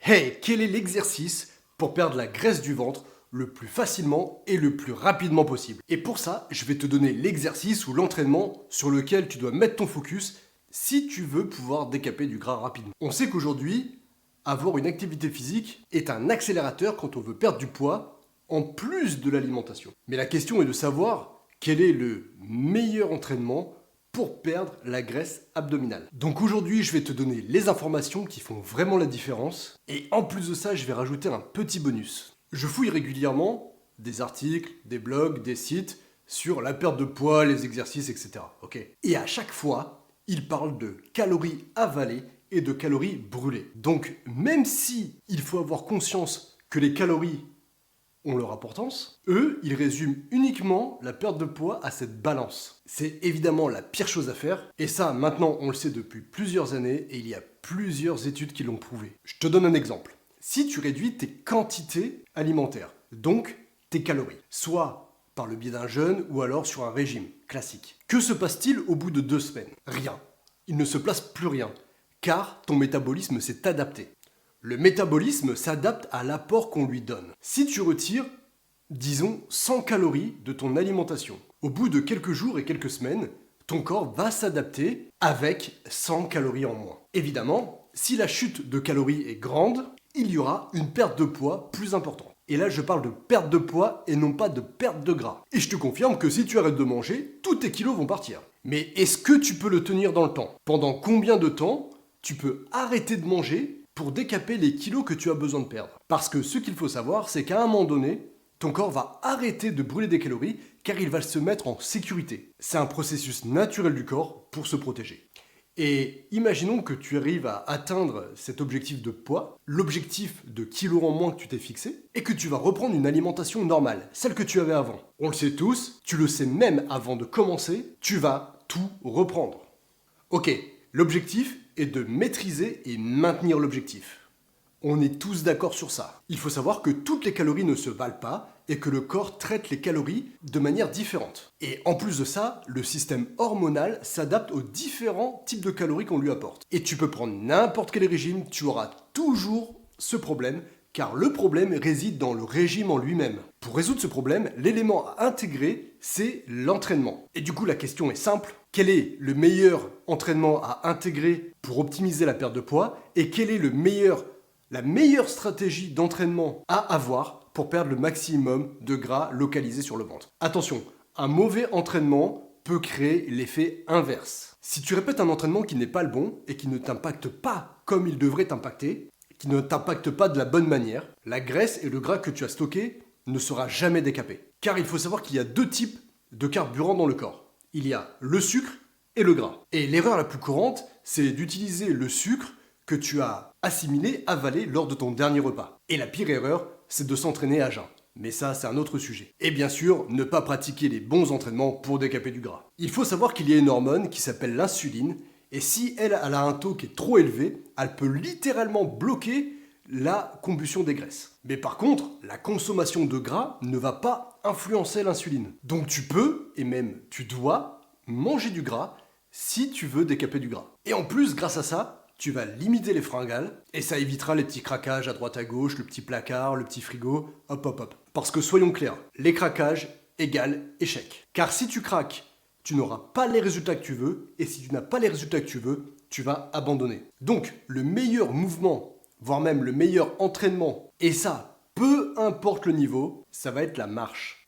Hey, quel est l'exercice pour perdre la graisse du ventre le plus facilement et le plus rapidement possible? Et pour ça, je vais te donner l'exercice ou l'entraînement sur lequel tu dois mettre ton focus si tu veux pouvoir décaper du gras rapidement. On sait qu'aujourd'hui, avoir une activité physique est un accélérateur quand on veut perdre du poids en plus de l'alimentation. Mais la question est de savoir quel est le meilleur entraînement pour perdre la graisse abdominale. Donc aujourd'hui, je vais te donner les informations qui font vraiment la différence. Et en plus de ça, je vais rajouter un petit bonus. Je fouille régulièrement des articles, des blogs, des sites sur la perte de poids, les exercices, etc. Ok. Et à chaque fois, ils parlent de calories avalées et de calories brûlées. Donc même si il faut avoir conscience que les calories ont leur importance, eux, ils résument uniquement la perte de poids à cette balance. C'est évidemment la pire chose à faire, et ça, maintenant, on le sait depuis plusieurs années, et il y a plusieurs études qui l'ont prouvé. Je te donne un exemple. Si tu réduis tes quantités alimentaires, donc tes calories, soit par le biais d'un jeûne ou alors sur un régime classique, que se passe-t-il au bout de 2 semaines? Rien. Il ne se place plus rien, car ton métabolisme s'est adapté. Le métabolisme s'adapte à l'apport qu'on lui donne. Si tu retires, disons, 100 calories de ton alimentation, au bout de quelques jours et quelques semaines, ton corps va s'adapter avec 100 calories en moins. Évidemment, si la chute de calories est grande, il y aura une perte de poids plus importante. Et là, je parle de perte de poids et non pas de perte de gras. Et je te confirme que si tu arrêtes de manger, tous tes kilos vont partir. Mais est-ce que tu peux le tenir dans le temps? Pendant combien de temps tu peux arrêter de manger pour décaper les kilos que tu as besoin de perdre? Parce que ce qu'il faut savoir, c'est qu'à un moment donné, ton corps va arrêter de brûler des calories car il va se mettre en sécurité. C'est un processus naturel du corps pour se protéger. Et imaginons que tu arrives à atteindre cet objectif de poids, l'objectif de kilos en moins que tu t'es fixé, et que tu vas reprendre une alimentation normale, celle que tu avais avant. On le sait tous, tu le sais même avant de commencer, tu vas tout reprendre. Ok, l'objectif est de maîtriser et maintenir l'objectif. On est tous d'accord sur ça. Il faut savoir que toutes les calories ne se valent pas et que le corps traite les calories de manière différente. Et en plus de ça, le système hormonal s'adapte aux différents types de calories qu'on lui apporte. Et tu peux prendre n'importe quel régime, tu auras toujours ce problème, car le problème réside dans le régime en lui-même. Pour résoudre ce problème, l'élément à intégrer, c'est l'entraînement. Et du coup, la question est simple. Quel est le meilleur entraînement à intégrer pour optimiser la perte de poids? Et quelle est la meilleure stratégie d'entraînement à avoir pour perdre le maximum de gras localisé sur le ventre? Attention, un mauvais entraînement peut créer l'effet inverse. Si tu répètes un entraînement qui n'est pas le bon et qui ne t'impacte pas comme il devrait t'impacter, qui ne t'impacte pas de la bonne manière, la graisse et le gras que tu as stocké ne sera jamais décapé. Car il faut savoir qu'il y a 2 types de carburant dans le corps. Il y a le sucre et le gras. Et l'erreur la plus courante, c'est d'utiliser le sucre que tu as assimilé, avalé lors de ton dernier repas. Et la pire erreur, c'est de s'entraîner à jeun. Mais ça, c'est un autre sujet. Et bien sûr, ne pas pratiquer les bons entraînements pour décaper du gras. Il faut savoir qu'il y a une hormone qui s'appelle l'insuline, et si elle a un taux qui est trop élevé, elle peut littéralement bloquer la combustion des graisses. Mais par contre, la consommation de gras ne va pas influencer l'insuline. Donc tu peux, et même tu dois, manger du gras si tu veux décaper du gras. Et en plus, grâce à ça, tu vas limiter les fringales, et ça évitera les petits craquages à droite à gauche, le petit placard, le petit frigo, hop hop hop. Parce que soyons clairs, les craquages égale échec. Car si tu craques, tu n'auras pas les résultats que tu veux, et si tu n'as pas les résultats que tu veux, tu vas abandonner. Donc, le meilleur mouvement, voire même le meilleur entraînement, et ça, peu importe le niveau, ça va être la marche.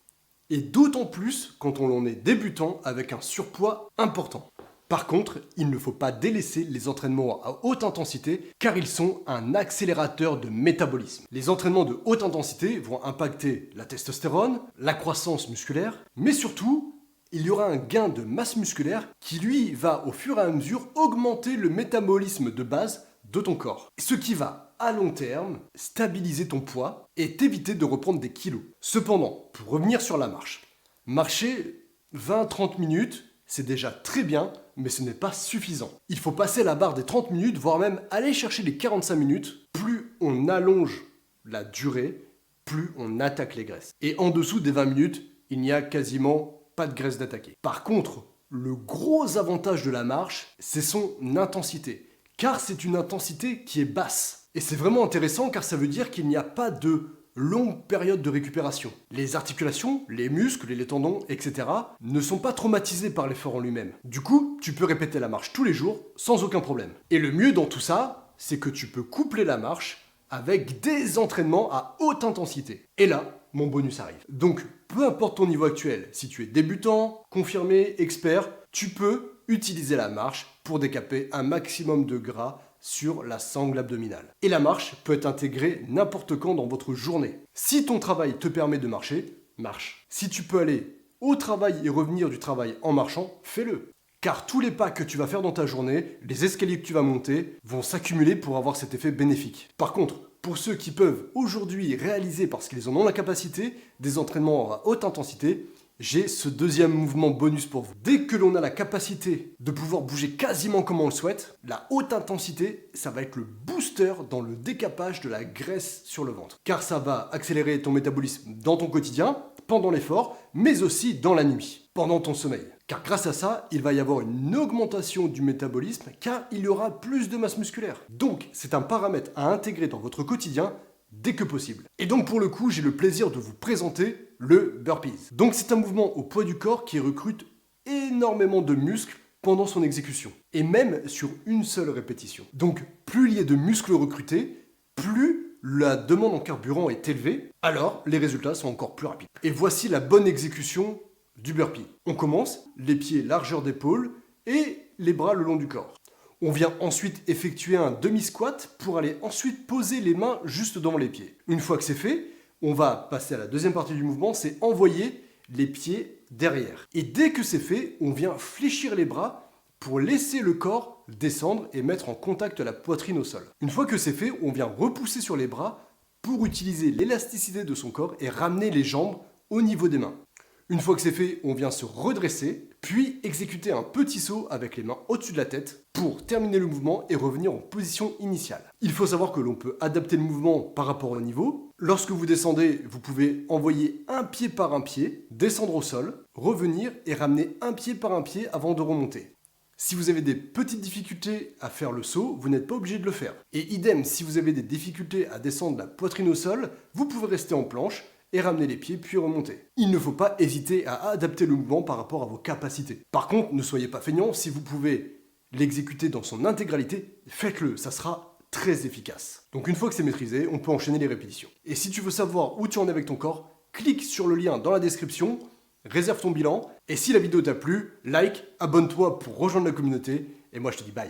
Et d'autant plus quand on en est débutant avec un surpoids important. Par contre, il ne faut pas délaisser les entraînements à haute intensité car ils sont un accélérateur de métabolisme. Les entraînements de haute intensité vont impacter la testostérone, la croissance musculaire, mais surtout, il y aura un gain de masse musculaire qui lui va au fur et à mesure augmenter le métabolisme de base de ton corps. Ce qui va, à long terme, stabiliser ton poids et t'éviter de reprendre des kilos. Cependant, pour revenir sur la marche, marcher 20-30 minutes, c'est déjà très bien, mais ce n'est pas suffisant. Il faut passer la barre des 30 minutes, voire même aller chercher les 45 minutes. Plus on allonge la durée, plus on attaque les graisses. Et en dessous des 20 minutes, il n'y a quasiment pas de graisse d'attaquer. Par contre, le gros avantage de la marche, c'est son intensité. car c'est une intensité qui est basse. Et c'est vraiment intéressant car ça veut dire qu'il n'y a pas de longue période de récupération. Les articulations, les muscles, les tendons, etc. ne sont pas traumatisés par l'effort en lui-même. Du coup, tu peux répéter la marche tous les jours sans aucun problème. Et le mieux dans tout ça, c'est que tu peux coupler la marche avec des entraînements à haute intensité. Et là, mon bonus arrive. Donc, peu importe ton niveau actuel, si tu es débutant, confirmé, expert, tu peux utiliser la marche pour décaper un maximum de gras sur la sangle abdominale. Et la marche peut être intégrée n'importe quand dans votre journée. Si ton travail te permet de marcher, marche. Si tu peux aller au travail et revenir du travail en marchant, fais-le. Car tous les pas que tu vas faire dans ta journée, les escaliers que tu vas monter, vont s'accumuler pour avoir cet effet bénéfique. Par contre, pour ceux qui peuvent aujourd'hui réaliser, parce qu'ils en ont la capacité, des entraînements à haute intensité, j'ai ce deuxième mouvement bonus pour vous. Dès que l'on a la capacité de pouvoir bouger quasiment comme on le souhaite, la haute intensité, ça va être le booster dans le décapage de la graisse sur le ventre. Car ça va accélérer ton métabolisme dans ton quotidien, pendant l'effort, mais aussi dans la nuit, pendant ton sommeil. Car grâce à ça, il va y avoir une augmentation du métabolisme car il y aura plus de masse musculaire. Donc, c'est un paramètre à intégrer dans votre quotidien dès que possible. Et donc pour le coup, j'ai le plaisir de vous présenter le burpees. Donc c'est un mouvement au poids du corps qui recrute énormément de muscles pendant son exécution. Et même sur une seule répétition. Donc plus il y a de muscles recrutés, plus la demande en carburant est élevée, alors les résultats sont encore plus rapides. Et voici la bonne exécution du burpee. On commence, les pieds largeur d'épaule et les bras le long du corps. On vient ensuite effectuer un demi-squat pour aller ensuite poser les mains juste devant les pieds. Une fois que c'est fait, on va passer à la deuxième partie du mouvement, c'est envoyer les pieds derrière. Et dès que c'est fait, on vient fléchir les bras pour laisser le corps descendre et mettre en contact la poitrine au sol. Une fois que c'est fait, on vient repousser sur les bras pour utiliser l'élasticité de son corps et ramener les jambes au niveau des mains. Une fois que c'est fait, on vient se redresser, puis exécuter un petit saut avec les mains au-dessus de la tête pour terminer le mouvement et revenir en position initiale. Il faut savoir que l'on peut adapter le mouvement par rapport au niveau. Lorsque vous descendez, vous pouvez envoyer un pied par un pied, descendre au sol, revenir et ramener un pied par un pied avant de remonter. Si vous avez des petites difficultés à faire le saut, vous n'êtes pas obligé de le faire. Et idem, si vous avez des difficultés à descendre la poitrine au sol, vous pouvez rester en planche et ramener les pieds puis remonter. Il ne faut pas hésiter à adapter le mouvement par rapport à vos capacités. Par contre, ne soyez pas feignant, si vous pouvez l'exécuter dans son intégralité, faites-le, ça sera très efficace. Donc une fois que c'est maîtrisé, on peut enchaîner les répétitions. Et si tu veux savoir où tu en es avec ton corps, clique sur le lien dans la description, réserve ton bilan, et si la vidéo t'a plu, like, abonne-toi pour rejoindre la communauté, et moi je te dis bye.